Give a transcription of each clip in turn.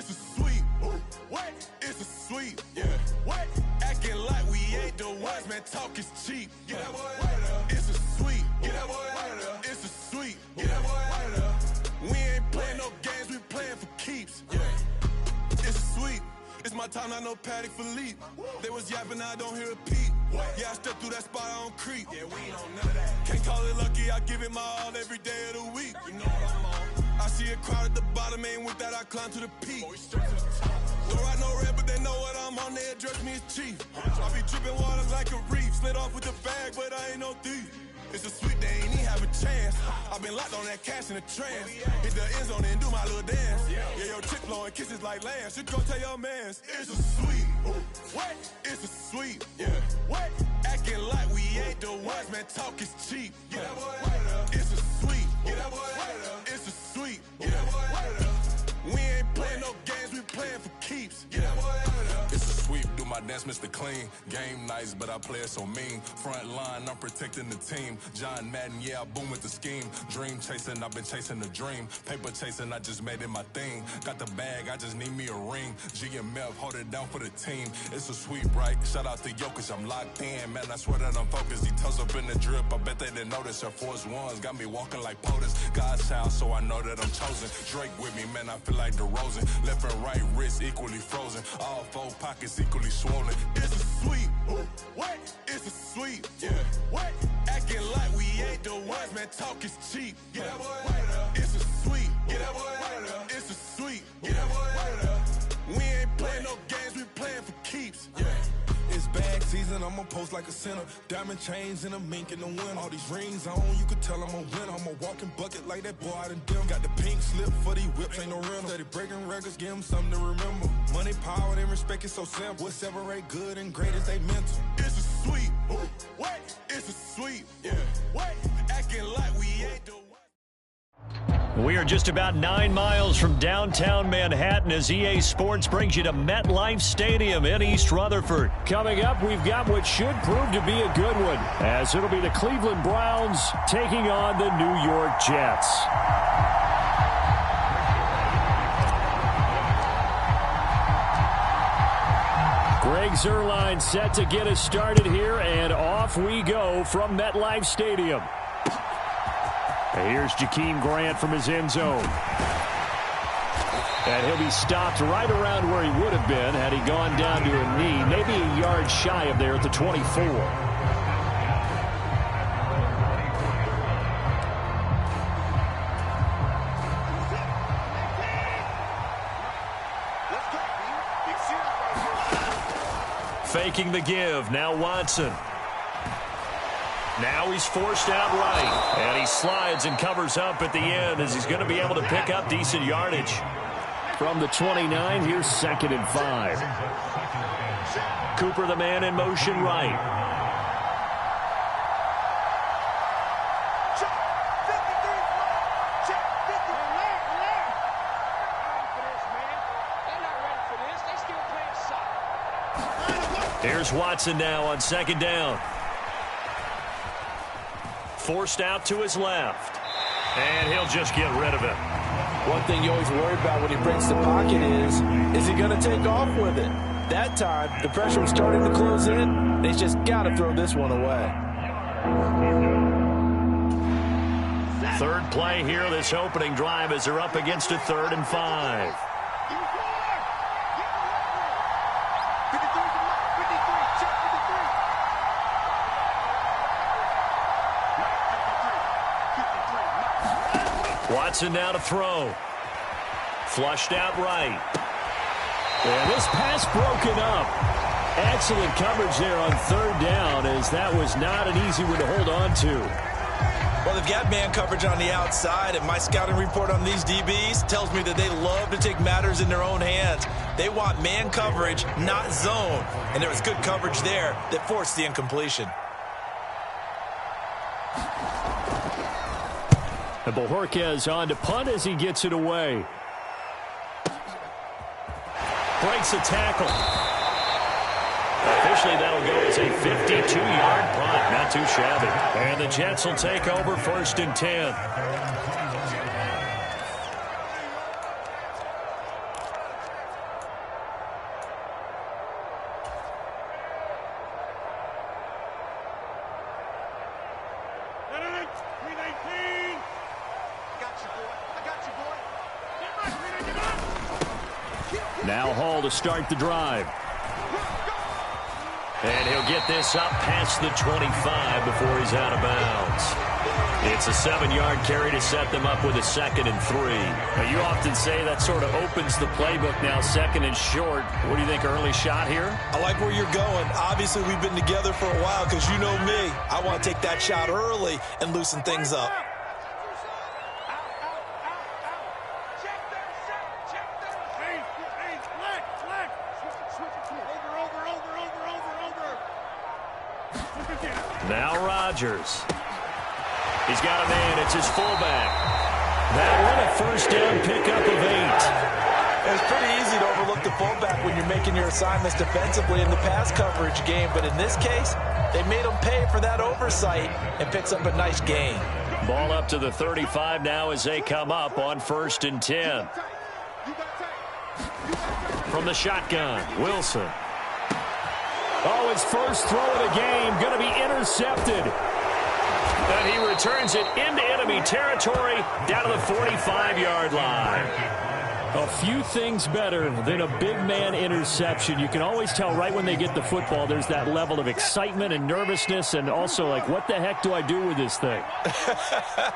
It's a sweep. What? It's a sweep. Yeah. What? Acting like we ain't the ones, man. Talk is cheap. Get that boy out of there. It's a sweep. Get that boy out of there. It's a sweep. Get that boy out of there. We ain't playing no games, we playing for keeps. Yeah. It's a sweep. It's my time, I know Patty Philippe. They was yapping, I don't hear a peep. Yeah, I step through that spot, I don't creep. Yeah, we ain't on none of that. Can't call it lucky, I give it my all every day of the week. You know what I'm on. I see a crowd at the bottom, ain't with that, I climb to the peak. Don't ride no red, but they know what I'm on, they address me as chief. I be dripping water like a reef. Slid off with the bag, but I ain't no thief. It's a sweet, they ain't even have a chance. I've been locked on that cash in a trance. Hit the end zone and do my little dance. Yeah, your chick blowing kisses like Lance. You go tell your mans. It's a sweet. What? It's a sweet. Yeah. What? Acting like we ain't the ones, man. Talk is cheap. Get that boy out of there. It's a sweet. Get that boy out of there. It's a sweet. Get that boy out of there. We ain't playing no games, we playing for keeps. Get that boy out of there. It's a sweep, do my dance, Mr. Clean. Game nice, but I play it so mean. Front line, I'm protecting the team. John Madden, yeah, I boom with the scheme. Dream chasing, I've been chasing the dream. Paper chasing, I just made it my thing. Got the bag, I just need me a ring. GMF, hold it down for the team. It's a sweep, right? Shout out to Jokic, I'm locked in. Man, I swear that I'm focused. He toes up in the drip, I bet they didn't notice. Air Force Ones got me walking like POTUS. God's child, so I know that I'm chosen. Drake with me, man, I feel like DeRozan. Left and right wrist equally frozen. All four pockets equally swollen. It's a sweep. What? It's a sweep. Yeah. What? Acting like we ain't the ones, man. Talk is cheap. Get that boy out of there. It's a sweep. Get that boy out of there. It's a sweep. Get that boy out of there. We ain't playing no games, we playing for keeps. Yeah. It's bag season, I'ma post like a sinner. Diamond chains and a mink in the wind. All these rings on, you could tell I'm a winner. I'm a walking bucket like that boy out in Denver. Got the pink slip for these whips, ain't no rental. Steady breaking records, give them something to remember. Money, power, and respect is so simple. What separate good and great is they mental. It's a sweep. What? It's a sweep. Yeah. What? Acting like we ain't the We are just about 9 miles from downtown Manhattan as EA Sports brings you to MetLife Stadium in East Rutherford. Coming up, we've got what should prove to be a good one, as it'll be the Cleveland Browns taking on the New York Jets. Greg Zuerlein set to get us started here, and off we go from MetLife Stadium. Here's Jakeem Grant from his end zone. And he'll be stopped right around where he would have been had he gone down to a knee, maybe a yard shy of there at the 24. Faking the give, now Watson. Now he's forced out right, and he slides and covers up at the end as he's going to be able to pick up decent yardage. From the 29, here's 2nd and 5. Cooper, the man in motion right. Here's Watson now on 2nd down. Forced out to his left. And he'll just get rid of it. One thing you always worry about when he breaks the pocket is he going to take off with it? That time, the pressure was starting to close in. They just got to throw this one away. Third play here, this opening drive, as they're up against a 3rd and 5. Watson now to throw. Flushed out right. And this pass broken up. Excellent coverage there on 3rd down, as that was not an easy one to hold on to. Well, they've got man coverage on the outside, and my scouting report on these DBs tells me that they love to take matters in their own hands. They want man coverage, not zone. And there was good coverage there that forced the incompletion. And Bojorquez on to punt as he gets it away. Breaks a tackle. Officially, that'll go as a 52-yard punt. Not too shabby. And the Jets will take over 1st and 10. Now Hall to start the drive. And he'll get this up past the 25 before he's out of bounds. It's a 7-yard carry to set them up with a 2nd and 3. Now, you often say that sort of opens the playbook now, 2nd and short. What do you think, early shot here? I like where you're going. Obviously, we've been together for a while because you know me. I want to take that shot early and loosen things up. Now Rodgers. He's got a man. It's his fullback. That one a first down pickup of 8. It's pretty easy to overlook the fullback when you're making your assignments defensively in the pass coverage game. But in this case, they made him pay for that oversight and picks up a nice gain. Ball up to the 35 now as they come up on 1st and 10. From the shotgun, Wilson. Oh, his first throw of the game going to be intercepted. And he returns it into enemy territory down to the 45-yard line. A few things better than a big man interception. You can always tell right when they get the football, there's that level of excitement and nervousness, and also like, what the heck do I do with this thing?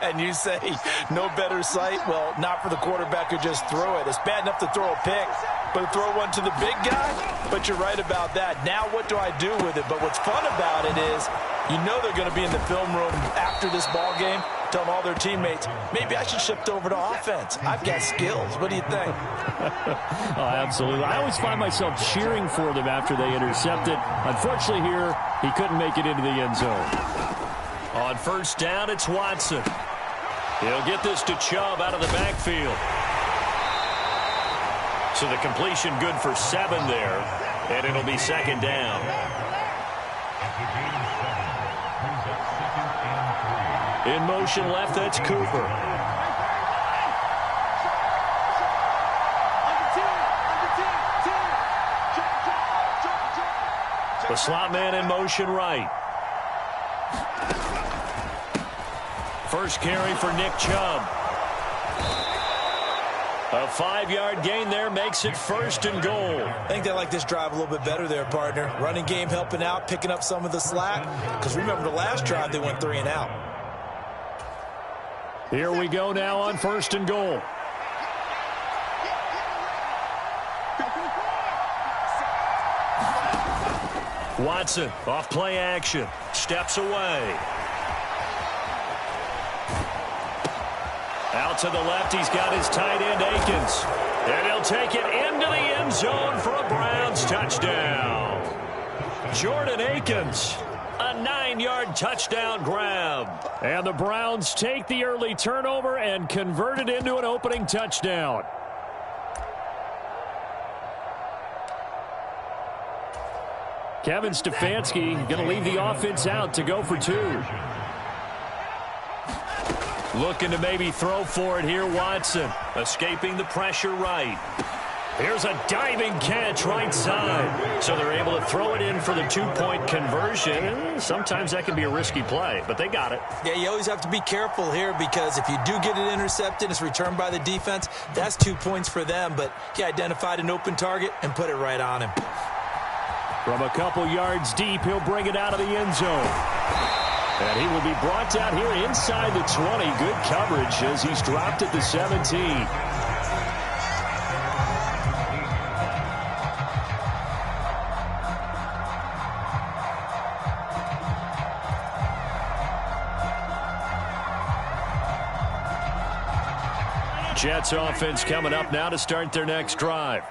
And you say no better sight? Well, not for the quarterback who just threw it. It's bad enough to throw a pick, but to throw one to the big guy? But you're right about that. Now what do I do with it? But what's fun about it is you know they're going to be in the film room after this ball game telling all their teammates, maybe I should shift over to offense. I've got skills. What do you think? Oh, absolutely. I always find myself cheering for them after they intercept it. Unfortunately here, he couldn't make it into the end zone. On 1st down, it's Watson. He'll get this to Chubb out of the backfield. So the completion good for 7 there, and it'll be 2nd down. In motion left, that's Cooper. The slot man in motion right. First carry for Nick Chubb. A 5-yard gain there makes it 1st and goal. I think they like this drive a little bit better there, partner. Running game helping out, picking up some of the slack. Because remember the last drive, they went 3 and out. Here we go now on 1st and goal. Watson off play action. Steps away. Out to the left, he's got his tight end, Akins. And he'll take it into the end zone for a Browns touchdown. Jordan Akins, a 9-yard touchdown grab. And the Browns take the early turnover and convert it into an opening touchdown. Kevin Stefanski going to leave the offense out to go for 2. Looking to maybe throw for it here, Watson. Escaping the pressure right. Here's a diving catch right side. So they're able to throw it in for the 2-point conversion. Sometimes that can be a risky play, but they got it. Yeah, you always have to be careful here because if you do get it intercepted, it's returned by the defense, that's 2 points for them. But he identified an open target and put it right on him. From a couple yards deep, he'll bring it out of the end zone. And he will be brought down here inside the 20. Good coverage as he's dropped at the 17. Jets offense coming up now to start their next drive.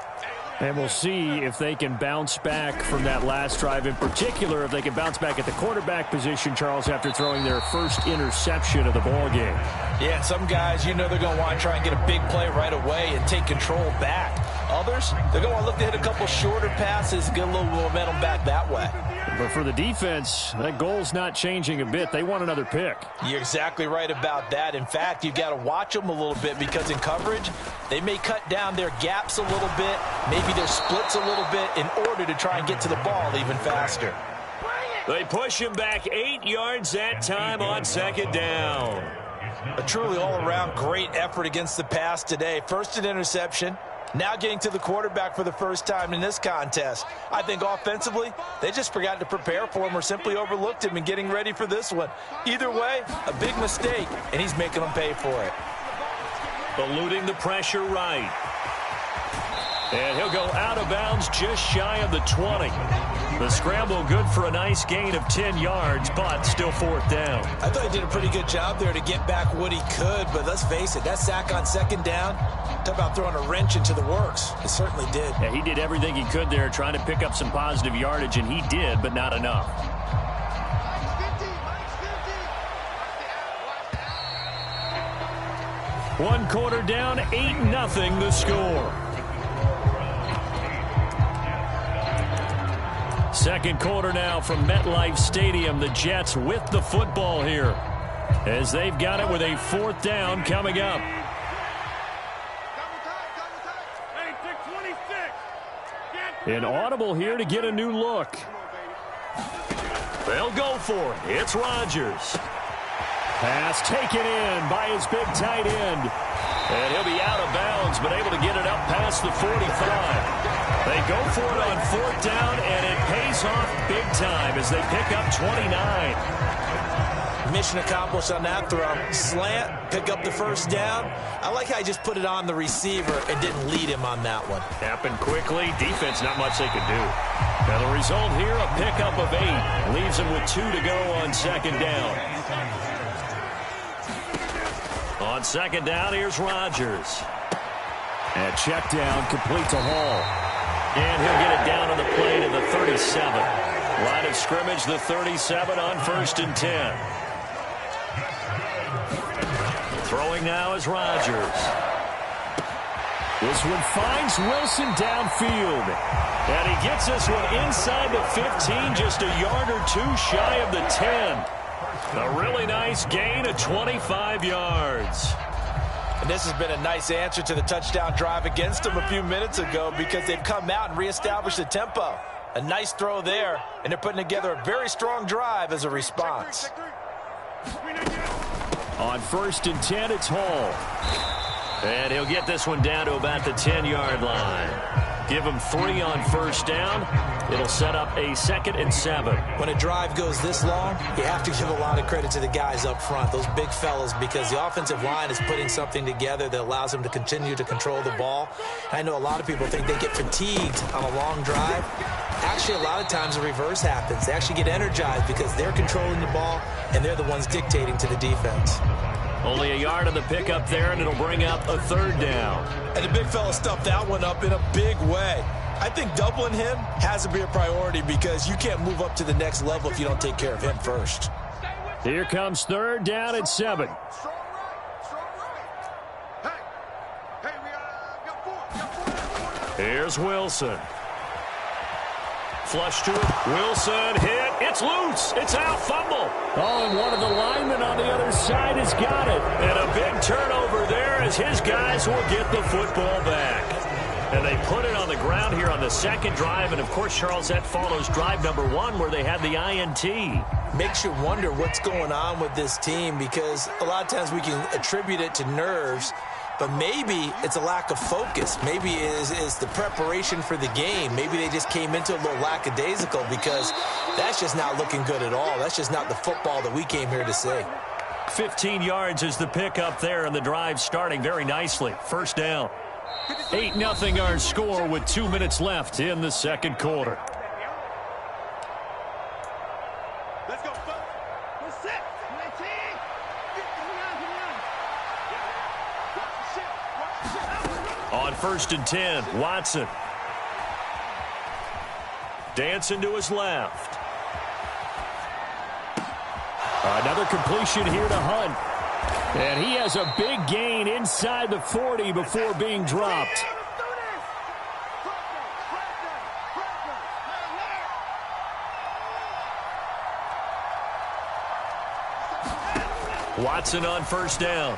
And we'll see if they can bounce back from that last drive. In particular, if they can bounce back at the quarterback position, Charles, after throwing their first interception of the ball game. Yeah, and some guys, you know they're going to want to try and get a big play right away and take control back. Others, they're going to want to look to hit a couple shorter passes, get a little momentum back that way. But for the defense, that goal's not changing a bit. They want another pick. You're exactly right about that. In fact, you've got to watch them a little bit because in coverage, they may cut down their gaps a little bit, maybe their splits a little bit in order to try and get to the ball even faster. They push him back 8 yards that time on 2nd down. A truly all-around great effort against the pass today. First an interception, Now getting to the quarterback for the first time in this contest. I think offensively, they just forgot to prepare for him or simply overlooked him in getting ready for this one. Either way, a big mistake, and he's making them pay for it. Eluding the pressure right. And he'll go out of bounds just shy of the 20. The scramble good for a nice gain of 10 yards, but still fourth down. I thought he did a pretty good job there to get back what he could, but let's face it, that sack on second down, talk about throwing a wrench into the works. It certainly did. Yeah, he did everything he could there trying to pick up some positive yardage, and he did, but not enough. One quarter down, 8-0 the score. Second quarter now from MetLife Stadium. The Jets with the football here as they've got it with a fourth down coming up. An audible here to get a new look. They'll go for it. It's Rodgers. Pass taken in by his big tight end. And he'll be out of bounds, but able to get it up past the 45. They go for it on fourth down, and it pays off big time as they pick up 29. Mission accomplished on that throw. Slant, pick up the first down. I like how he just put it on the receiver and didn't lead him on that one. Happened quickly. Defense, not much they could do. Now the result here, a pickup of 8. Leaves him with 2 to go on second down. On second down, here's Rodgers. And check down, complete to Hall. And he'll get it down on the play to the 37. Line of scrimmage, the 37 on 1st and 10. Throwing now is Rodgers. This one finds Wilson downfield. And he gets this one inside the 15, just a yard or 2 shy of the 10. A really nice gain of 25 yards. And this has been a nice answer to the touchdown drive against them a few minutes ago because they've come out and reestablished the tempo. A nice throw there, and they're putting together a very strong drive as a response. On 1st and 10, it's Hall. And he'll get this one down to about the 10-yard line. Give him 3 on first down. It'll set up a 2nd and 7. When a drive goes this long, you have to give a lot of credit to the guys up front, those big fellas, because the offensive line is putting something together that allows them to continue to control the ball. I know a lot of people think they get fatigued on a long drive. Actually, a lot of times the reverse happens. They actually get energized because they're controlling the ball, and they're the ones dictating to the defense. Only a yard of the pickup there, and it'll bring up a 3rd down. And the big fella stuffed that one up in a big way. I think doubling him has to be a priority because you can't move up to the next level if you don't take care of him first. Here comes 3rd down at 7. Here's Wilson. Flush to it. Wilson hit. It's loose. It's out. Fumble. Oh, and one of the linemen on the other side has got it. And a big turnover there as his guys will get the football back. And they put it on the ground here on the second drive. And, of course, Charles, that follows drive number 1 where they had the INT. Makes you wonder what's going on with this team because a lot of times we can attribute it to nerves, but maybe it's a lack of focus. Maybe it's the preparation for the game. Maybe they just came into a little lackadaisical because that's just not looking good at all. That's just not the football that we came here to see. 15 yards is the pickup there, and the drive starting very nicely. First down. 8-0 our score with 2 minutes left in the second quarter. Let's go. Let's set. On 1st and 10, Watson. Dancing to his left. Another completion here to Hunt. And he has a big gain inside the 40 before being dropped. Watson on first down.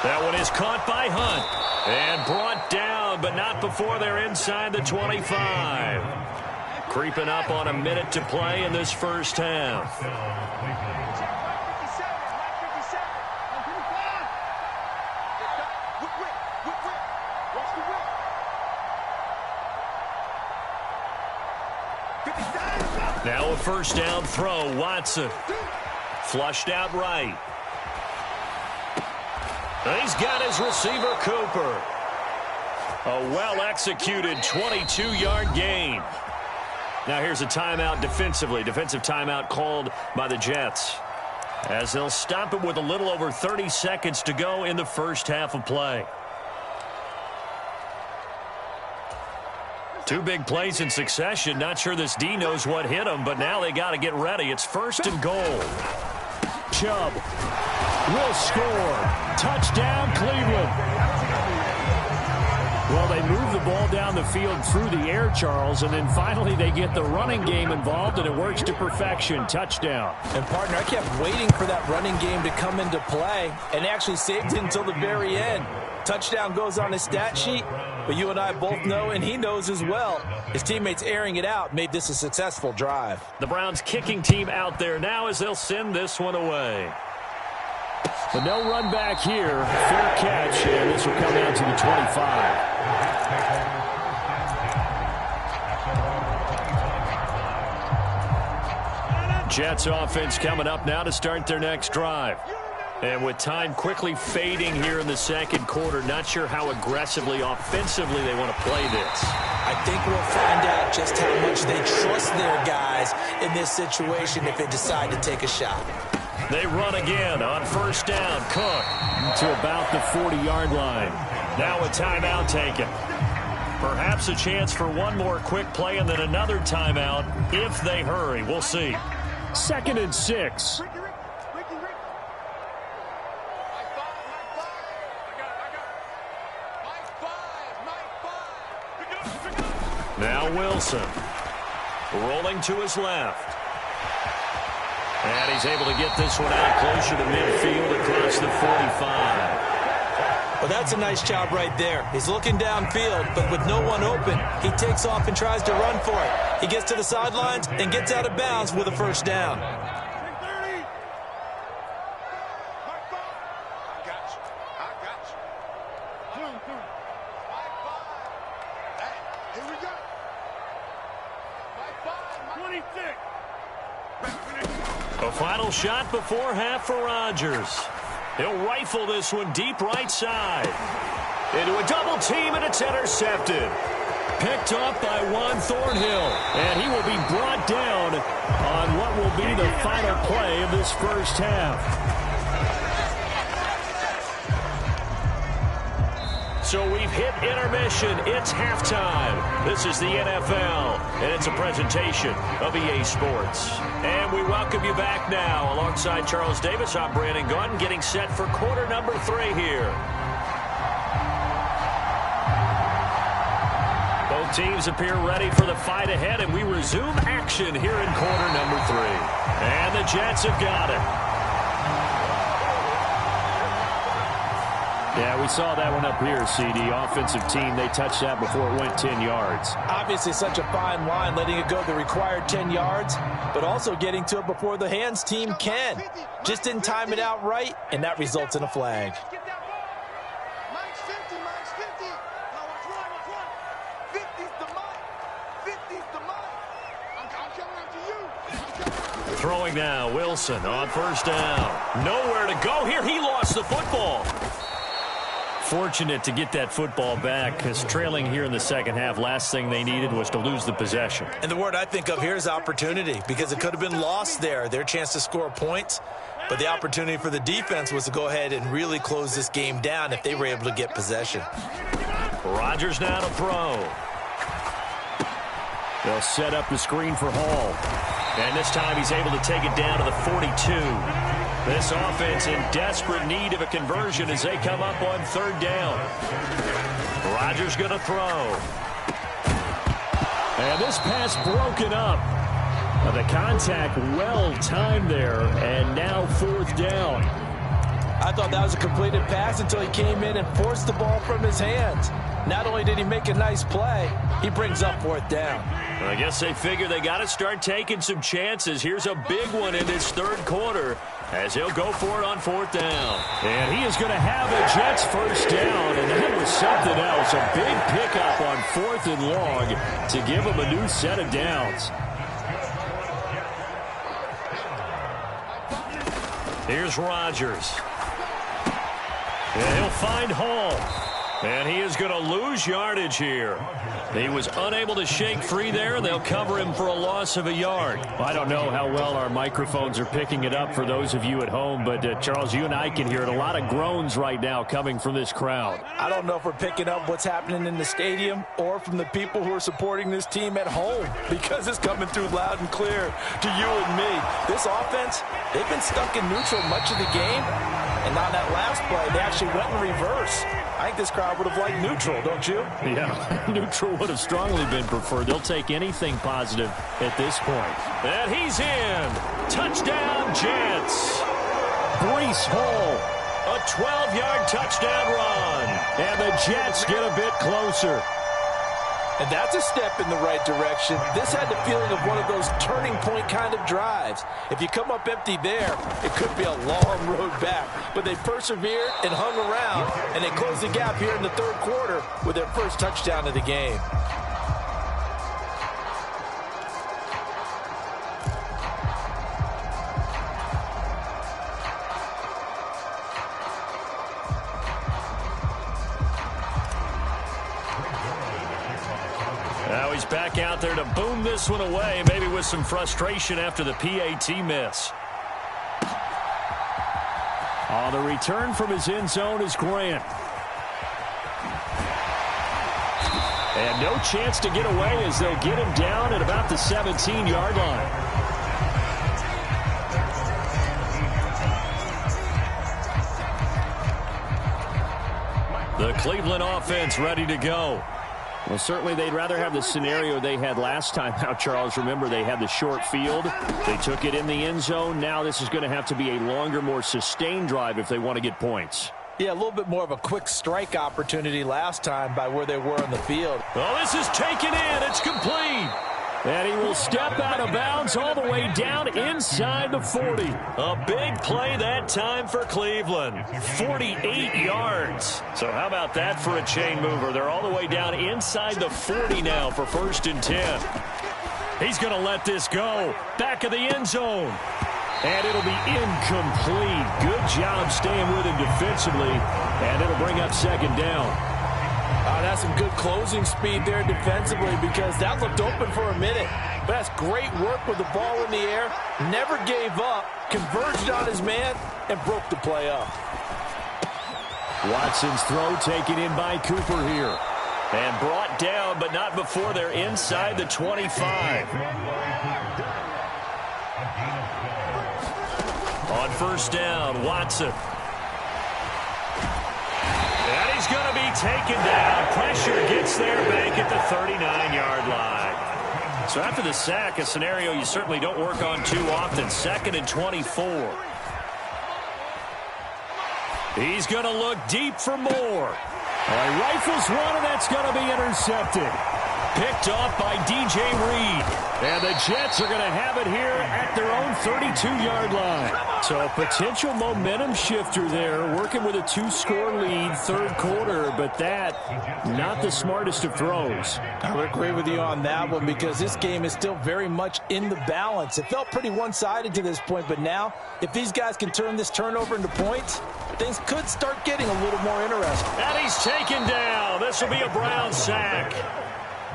That one is caught by Hunt. And brought down, but not before they're inside the 25. Creeping up on a minute to play in this first half. Now a first down throw. Watson. Flushed out right. He's got his receiver, Cooper. A well-executed 22-yard gain. Now here's a timeout defensively. Defensive timeout called by the Jets, as they'll stop it with a little over 30 seconds to go in the first half of play. Two big plays in succession. Not sure this D knows what hit him, but now they got to get ready. It's first and goal. Chubb will score. Touchdown, Cleveland. Well, they move the ball down the field through the air, Charles, and then finally they get the running game involved, and it works to perfection. Touchdown. And, partner, I kept waiting for that running game to come into play and actually saved it until the very end. Touchdown goes on his stat sheet, but you and I both know, and he knows as well, his teammates airing it out made this a successful drive. The Browns kicking team out there now as they'll send this one away. But no run back here. Fair catch, and this will come out to the 25. Jets offense coming up now to start their next drive. And with time quickly fading here in the second quarter, not sure how aggressively, offensively they want to play this. I think we'll find out just how much they trust their guys in this situation if they decide to take a shot. They run again on first down. Cook to about the 40-yard line. Now a timeout taken. Perhaps a chance for one more quick play and then another timeout if they hurry. We'll see. 2nd and 6. Now Wilson rolling to his left. And he's able to get this one out closer to midfield across the 45. Well, that's a nice job right there. He's looking downfield, but with no one open, he takes off and tries to run for it. He gets to the sidelines and gets out of bounds with a first down. A final shot before half for Rodgers. He'll rifle this one deep right side. Into a double team, and it's intercepted. Picked up by Juan Thornhill. And he will be brought down on what will be the final play of this first half. So we've hit intermission. It's halftime. This is the NFL, and it's a presentation of EA Sports. And we welcome you back now. Alongside Charles Davis, I'm Brandon Gaudin, getting set for quarter number 3 here. Both teams appear ready for the fight ahead, and we resume action here in quarter number 3. And the Jets have got it. Yeah, we saw that one up here, CD. Offensive team, they touched that before it went 10 yards. Obviously such a fine line, letting it go the required 10 yards, but also getting to it before the hands team can. Just didn't time it out right, and that results in a flag. Throwing now, Wilson on first down. Nowhere to go here. He lost the football. Fortunate to get that football back, because trailing here in the second half, last thing they needed was to lose the possession. And the word I think of here is opportunity, because it could have been lost there. Their chance to score points, but the opportunity for the defense was to go ahead and really close this game down if they were able to get possession. Rodgers now to throw. They'll set up the screen for Hall. And this time he's able to take it down to the 42. This offense in desperate need of a conversion as they come up on third down. Rodgers going to throw. And this pass broken up. The contact well timed there, and now fourth down. I thought that was a completed pass until he came in and forced the ball from his hands. Not only did he make a nice play, he brings up fourth down. I guess they figure they got to start taking some chances. Here's a big one in this third quarter as he'll go for it on fourth down. And he is going to have a Jets first down, and that was something else. A big pickup on 4th and long to give him a new set of downs. Here's Rodgers. And he'll find Hall. And he is going to lose yardage here. He was unable to shake free there, and they'll cover him for a loss of a yard. I don't know how well our microphones are picking it up for those of you at home, but Charles, you and I can hear it. A lot of groans right now coming from this crowd. I don't know if we're picking up what's happening in the stadium or from the people who are supporting this team at home, because it's coming through loud and clear to you and me. This offense, they've been stuck in neutral much of the game, and on that last play, they actually went in reverse. I think this crowd would have liked neutral, don't you? Yeah, neutral would have strongly been preferred. They'll take anything positive at this point. And he's in. Touchdown, Jets. Breece Hall, a 12-yard touchdown run. And the Jets get a bit closer. And that's a step in the right direction. This had the feeling of one of those turning point kind of drives. If you come up empty there, it could be a long road back. But they persevered and hung around, and they closed the gap here in the third quarter with their first touchdown of the game. Now he's back out there to boom this one away, maybe with some frustration after the PAT miss. The return from his end zone is Grant. And no chance to get away as they'll get him down at about the 17-yard line. The Cleveland offense ready to go. Well, certainly they'd rather have the scenario they had last time out, Charles. Remember, they had the short field. They took it in the end zone. Now this is going to have to be a longer, more sustained drive if they want to get points. Yeah, a little bit more of a quick strike opportunity last time by where they were on the field. Oh, this is taken in. It's complete. And he will step out of bounds all the way down inside the 40. A big play that time for Cleveland. 48 yards. So how about that for a chain mover? They're all the way down inside the 40 now for 1st and 10. He's going to let this go. Back of the end zone. And it'll be incomplete. Good job staying with him defensively. And it'll bring up 2nd down. That's some good closing speed there defensively, because that looked open for a minute. But that's great work with the ball in the air. Never gave up, converged on his man, and broke the play up. Watson's throw taken in by Cooper here. And brought down, but not before they're inside the 25. On 1st down, Watson. And he's going to be taken down. Pressure gets there back at the 39-yard line. So after the sack, a scenario you certainly don't work on too often. 2nd and 24. He's going to look deep for more. He rifles one, and that's going to be intercepted. Picked off by DJ Reed. And the Jets are going to have it here at their own 32-yard line. So a potential momentum shifter there, working with a 2-score lead, 3rd quarter, but that, not the smartest of throws. I would agree with you on that one, because this game is still very much in the balance. It felt pretty one-sided to this point, but now, if these guys can turn this turnover into points, things could start getting a little more interesting. And he's taken down. This will be a Brown sack.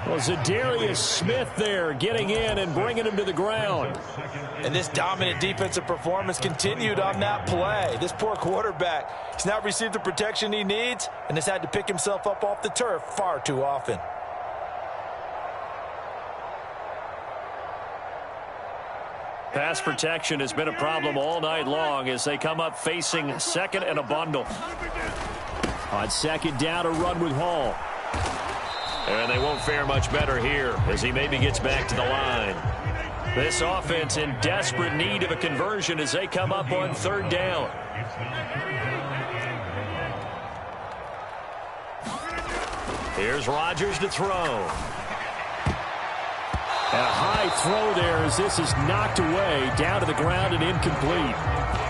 Well, Zadarius Smith there getting in and bringing him to the ground. And this dominant defensive performance continued on that play. This poor quarterback, he's not received the protection he needs and has had to pick himself up off the turf far too often. Pass protection has been a problem all night long as they come up facing 2nd and a bundle. On 2nd down, a run with Hall. And they won't fare much better here as he maybe gets back to the line. This offense in desperate need of a conversion as they come up on 3rd down. Here's Rodgers to throw. And a high throw there as this is knocked away, down to the ground and incomplete.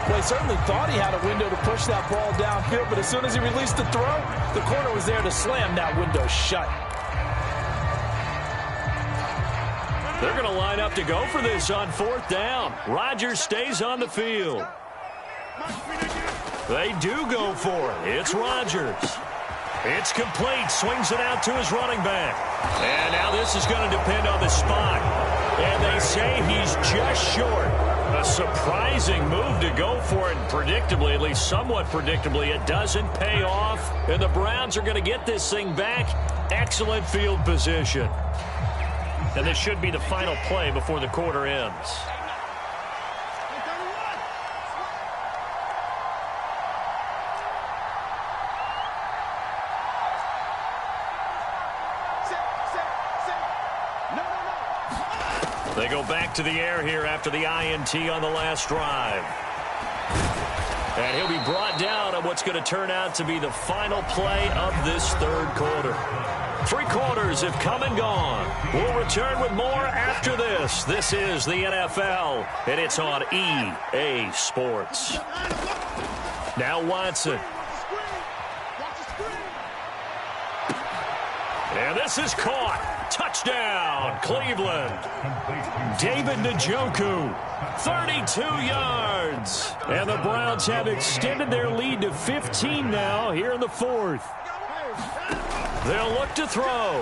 Well, he certainly thought he had a window to push that ball downfield, but as soon as he released the throw, the corner was there to slam that window shut. They're going to line up to go for this on 4th down. Rodgers stays on the field. They do go for it. It's Rodgers. It's complete. Swings it out to his running back. And now this is going to depend on the spot. And they say he's just short. A surprising move to go for it. Predictably, at least somewhat predictably, it doesn't pay off. And the Browns are going to get this thing back. Excellent field position. And this should be the final play before the quarter ends. They go back to the air here after the INT on the last drive. And he'll be brought down on what's going to turn out to be the final play of this third quarter. 3 quarters have come and gone. We'll return with more after this. This is the NFL, and it's on EA Sports. Now Watson. And this is caught. Touchdown, Cleveland. David Njoku, 32 yards. And the Browns have extended their lead to 15 now here in the fourth. They'll look to throw.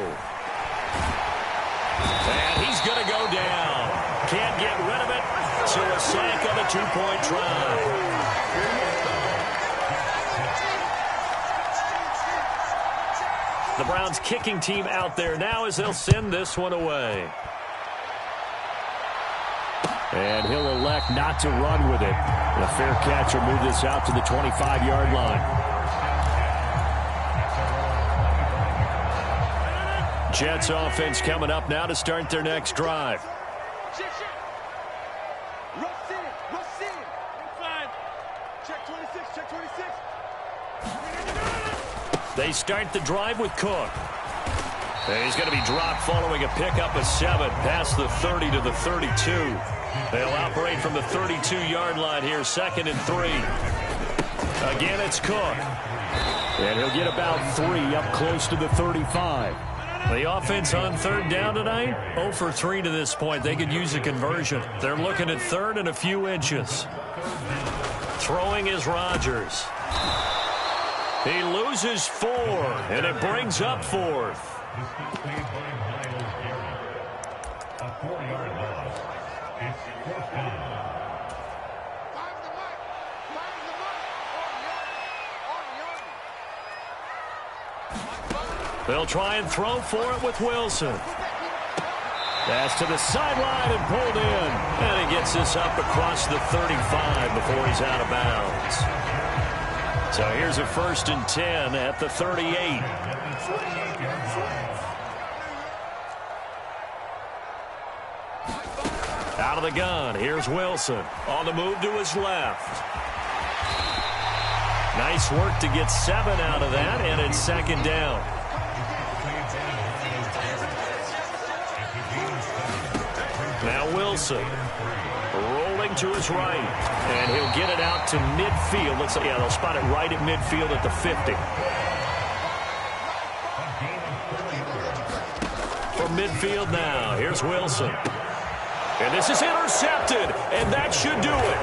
And he's going to go down. Can't get rid of it. So a sack on a 2-point try. The Browns kicking team out there now as they'll send this one away. And he'll elect not to run with it. And a fair catch will move this out to the 25-yard line. Jets offense coming up now to start their next drive. They start the drive with Cook. And he's going to be dropped following a pickup of 7 past the 30 to the 32. They'll operate from the 32-yard line here, 2nd and 3. Again, it's Cook. And he'll get about 3 up close to the 35. The offense on 3rd down tonight, 0 for 3 to this point. They could use a conversion. They're looking at 3rd and a few inches. Throwing is Rodgers. He loses 4, and it brings up 4th. A 4-yard loss. It's 4th down. They'll try and throw for it with Wilson. Pass to the sideline and pulled in. And he gets this up across the 35 before he's out of bounds. So here's a 1st and 10 at the 38. Out of the gun, here's Wilson. On the move to his left. Nice work to get 7 out of that, and it's 2nd down. Now Wilson. Rolling to his right. And he'll get it out to midfield. Let's say, yeah, they'll spot it right at midfield at the 50. From midfield now, here's Wilson. And this is intercepted, and that should do it.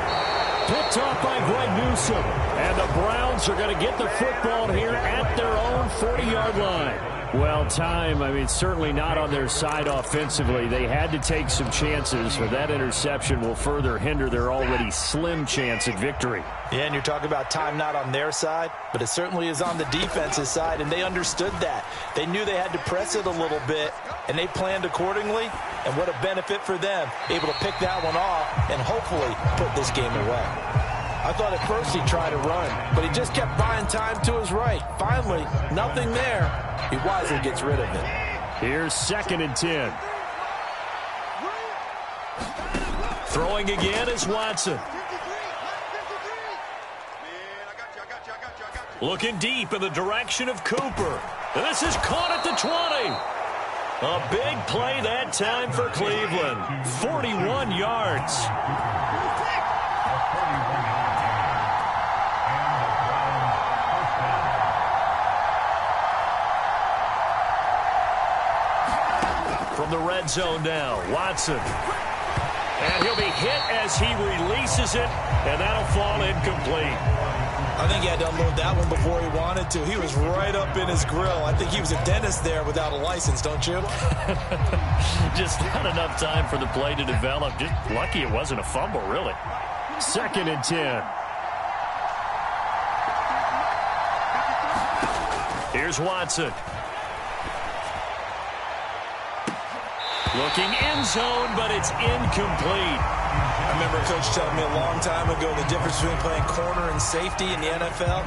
Picked off by Greg Newsome. And the Browns are going to get the football here at their own 40-yard line. Well, time, I mean, certainly not on their side offensively. They had to take some chances, but that interception will further hinder their already slim chance at victory. Yeah, and you're talking about time not on their side, but it certainly is on the defense's side, and they understood that. They knew they had to press it a little bit, and they planned accordingly, and what a benefit for them, able to pick that one off and hopefully put this game away. I thought at first he'd try to run, but he just kept buying time to his right. Finally, nothing there. He wisely gets rid of it. Here's 2nd and 10. Throwing again is Watson. Looking deep in the direction of Cooper. And this is caught at the 20. A big play that time for Cleveland. 41 yards. From the red zone now, Watson. And he'll be hit as he releases it, and that'll fall incomplete. I think he had to unload that one before he wanted to. He was right up in his grill. I think he was a dentist there without a license, don't you? Just not enough time for the play to develop. Just lucky it wasn't a fumble, really. 2nd and 10. Here's Watson. Looking end zone, but it's incomplete. I remember a coach telling me a long time ago the difference between playing corner and safety in the NFL.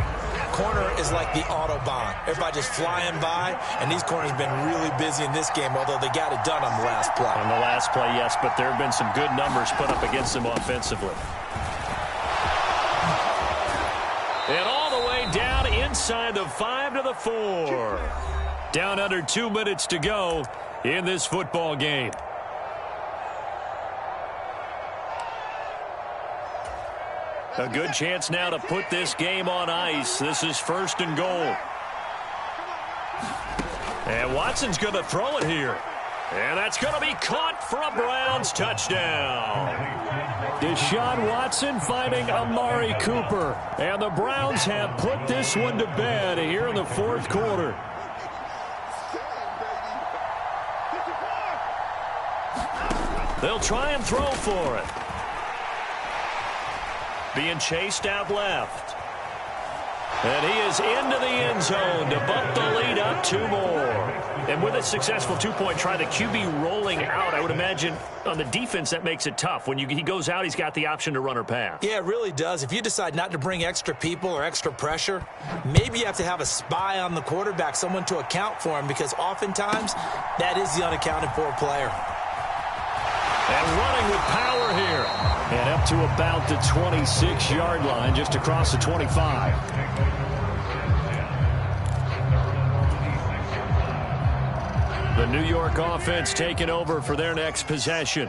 Corner is like the Autobahn. Everybody just flying by, and these corners have been really busy in this game, although they got it done on the last play. On the last play, yes, but there have been some good numbers put up against them offensively. And all the way down inside the 5 to the 4. Down under 2 minutes to go in this football game. A good chance now to put this game on ice. This is 1st and goal. And Watson's going to throw it here. And that's going to be caught for a Browns touchdown. Deshaun Watson finding Amari Cooper. And the Browns have put this one to bed here in the 4th quarter. They'll try and throw for it. Being chased out left. And he is into the end zone to bump the lead up 2 more. And with a successful 2-point try, the QB rolling out, I would imagine on the defense that makes it tough. When he goes out, he's got the option to run or pass. Yeah, it really does. If you decide not to bring extra people or extra pressure, maybe you have to have a spy on the quarterback, someone to account for him, because oftentimes that is the unaccounted for player. And running with power here. And up to about the 26-yard line, just across the 25. The New York offense taking over for their next possession.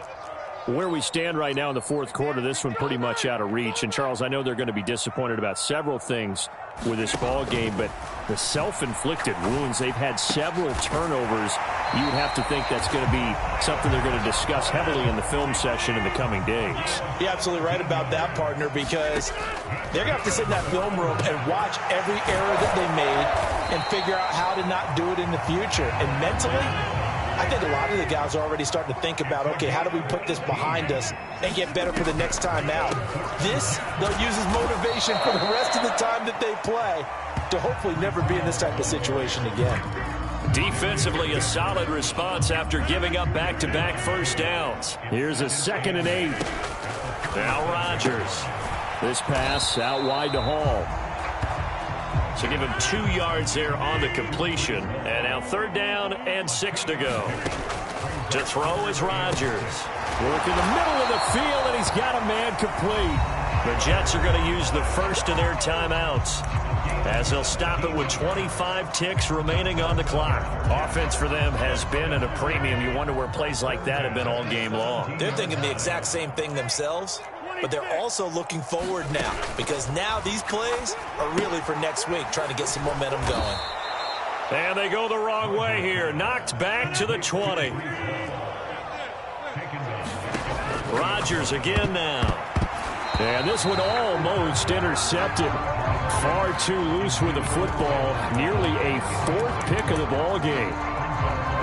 Where we stand right now in the 4th quarter, this one pretty much out of reach. And, Charles, I know they're going to be disappointed about several things with this ball game, but the self-inflicted wounds, they've had several turnovers. You would have to think that's going to be something they're going to discuss heavily in the film session in the coming days. You're absolutely right about that, partner, because they're going to have to sit in that film room and watch every error that they made and figure out how to not do it in the future. And mentally, I think a lot of the guys are already starting to think about, okay, how do we put this behind us and get better for the next time out? This, they'll use as motivation for the rest of the time that they play to hopefully never be in this type of situation again. Defensively, a solid response after giving up back-to-back first downs. Here's a 2nd and 8. Now Rodgers. This pass out wide to Hall. So give him 2 yards there on the completion. And now 3rd down and 6 to go. To throw is Rodgers. Work in the middle of the field, and he's got a man complete. The Jets are going to use the first of their timeouts, as they'll stop it with 25 ticks remaining on the clock. Offense for them has been at a premium. You wonder where plays like that have been all game long. They're thinking the exact same thing themselves, but they're also looking forward now, because now these plays are really for next week, trying to get some momentum going. And they go the wrong way here. Knocked back to the 20. Rodgers again now. And this one almost intercepted. Far too loose with the football. Nearly a 4th pick of the ball game.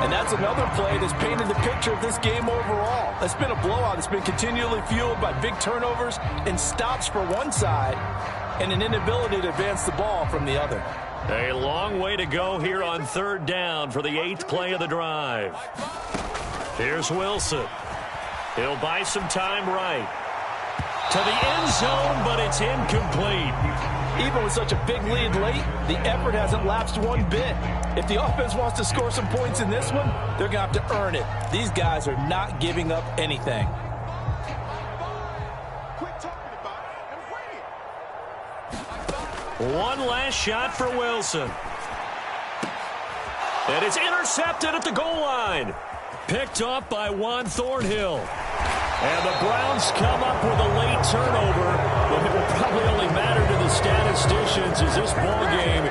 And that's another play that's painted the picture of this game overall. It's been a blowout. It's been continually fueled by big turnovers and stops for one side and an inability to advance the ball from the other. A long way to go here on 3rd down for the 8th play of the drive. Here's Wilson. He'll buy some time right. To the end zone, but it's incomplete. Even with such a big lead late, the effort hasn't lapsed one bit. If the offense wants to score some points in this one, they're going to have to earn it. These guys are not giving up anything. One last shot for Wilson. And it's intercepted at the goal line. Picked off by Juan Thornhill. And the Browns come up with a late turnover, but it will probably only matter to the statisticians as this ball game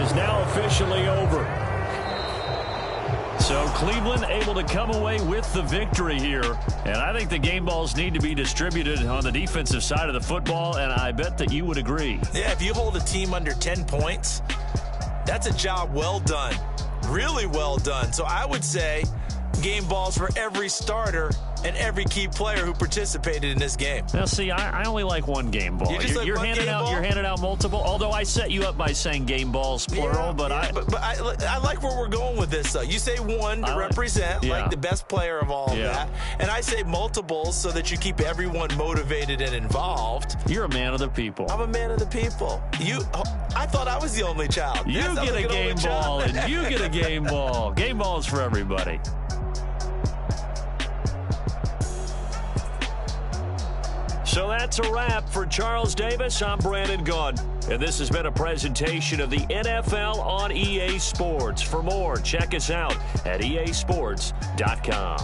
is now officially over. So Cleveland able to come away with the victory here. And I think the game balls need to be distributed on the defensive side of the football, and I bet that you would agree. Yeah, if you hold a team under 10 points, that's a job well done. Really well done. So I would say game balls for every starter and every key player who participated in this game. Now, see, I only like one game ball. You're handing out multiple. Although I set you up by saying game balls plural, but I like where we're going with this. Though you say one to represent like the best player of all of that, and I say multiples so that you keep everyone motivated and involved. You're a man of the people. I'm a man of the people. I thought I was the only child. You get a game ball, and you get a game ball. Game balls for everybody. So that's a wrap for Charles Davis. I'm Brandon Gunn, and this has been a presentation of the NFL on EA Sports. For more, check us out at easports.com.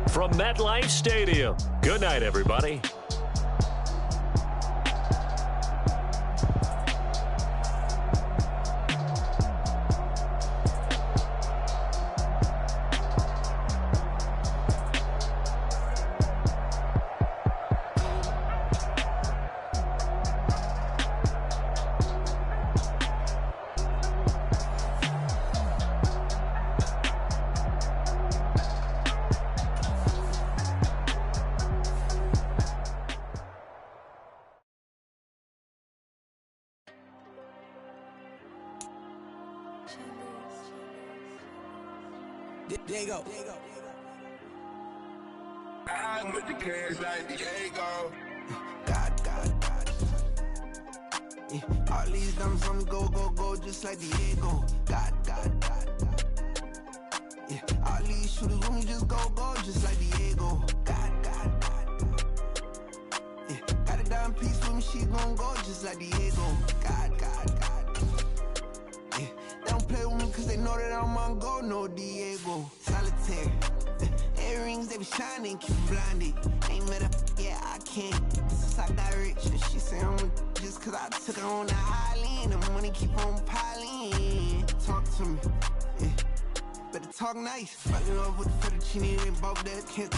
From MetLife Stadium, good night, everybody. Diego. I'm with the cash like Diego. God. Yeah, all these dummies on me go, just like Diego. God. Yeah, all these shooters on me just go, just like Diego. God. Yeah, got a dime piece with me, she gon' go just like Diego. God. Yeah, they don't play with me cause they know that I'm on go, no Diego. Solitaire. Earrings, they be shining, keep blinded. Ain't met up, yeah, I can't. Since I got rich, and she say I'm just cause I took her on the island. The money keep on piling. Talk to me, yeah. Better talk nice. Fucking up with the fettuccine and both that can't.